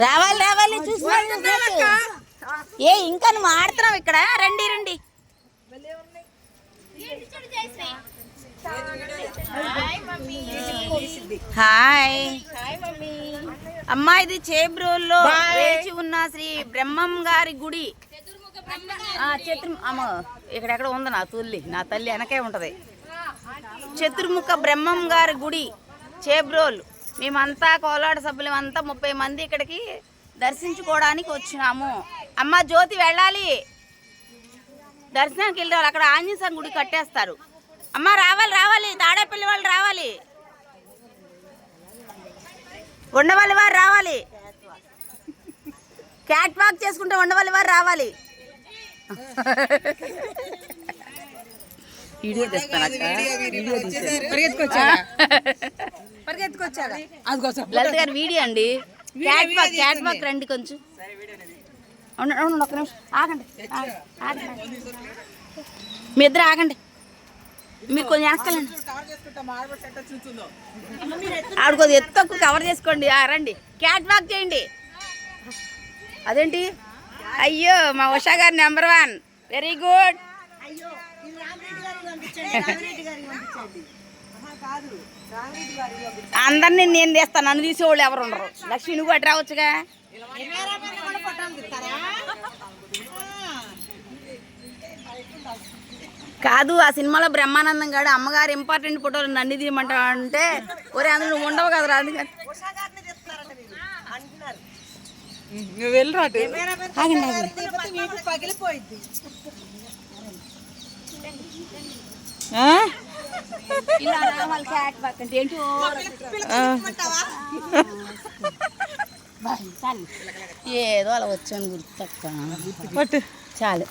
రావాలి రావాలి చూసి ఏ ఇంకా నువ్వు ఆడుతున్నావు ఇక్కడ. రండి రండి. హాయ్ అమ్మా, ఇది చేబ్రోల్లో వేచి ఉన్న శ్రీ బ్రహ్మం గారి గుడి. అమ్మ ఇక్కడెక్కడ ఉంది నా తల్లి వెనకే ఉంటది. చతుర్ముఖ బ్రహ్మం గారి గుడి చేబ్రోల్. మేమంతా కోలాడ సభ్యులు అంతా 30 మంది ఇక్కడికి దర్శించుకోవడానికి వచ్చినాము. అమ్మ జ్యోతి వెళ్ళాలి, దర్శనానికి వెళ్ళాలి. అక్కడ ఆంజనేయ స్వామి గుడి కట్టేస్తారు. అమ్మ రావాలి రావాలి, తాడేపల్లి వాళ్ళు రావాలి, ఉండవల్లి వారు రావాలి, క్యాట్ వాక్ చేసుకుంటే ఉండవల్లి వారు రావాలి. వీడియో తెస్తాను లలిత గారి వీడియో అండి. క్యాట్ వాక్ రండి కొంచెం. ఒక్క నిమిషం ఆగండి, మీ ఇద్దరు ఆగండి, మీరు కొంచెం వెనకాలండి. ఆవిడ కొద్దిగా ఎత్తు కవర్ చేసుకోండి. రండి క్యాట్ వాక్ చేయండి. అదేంటి, అయ్యో మా ఉషా గారు నెంబర్ 1, వెరీ గుడ్. అందరినీ నేను తీస్తాను, నన్ను తీసేవాళ్ళు ఎవరు ఉండరు. లక్ష్మి నువ్వు అటు రావచ్చుగా. కాదు, ఆ సినిమాలో బ్రహ్మానందం గారు అమ్మగారు ఇంపార్టెంట్ ఫోటోలు నన్ను తీయమంటా అంటే, ఒరే అందులో నువ్వు ఉండవు కదరా, అందుకని నువ్వు వెళ్ళరా. ఏదో అలా వచ్చాను గుర్తక్క చాలు.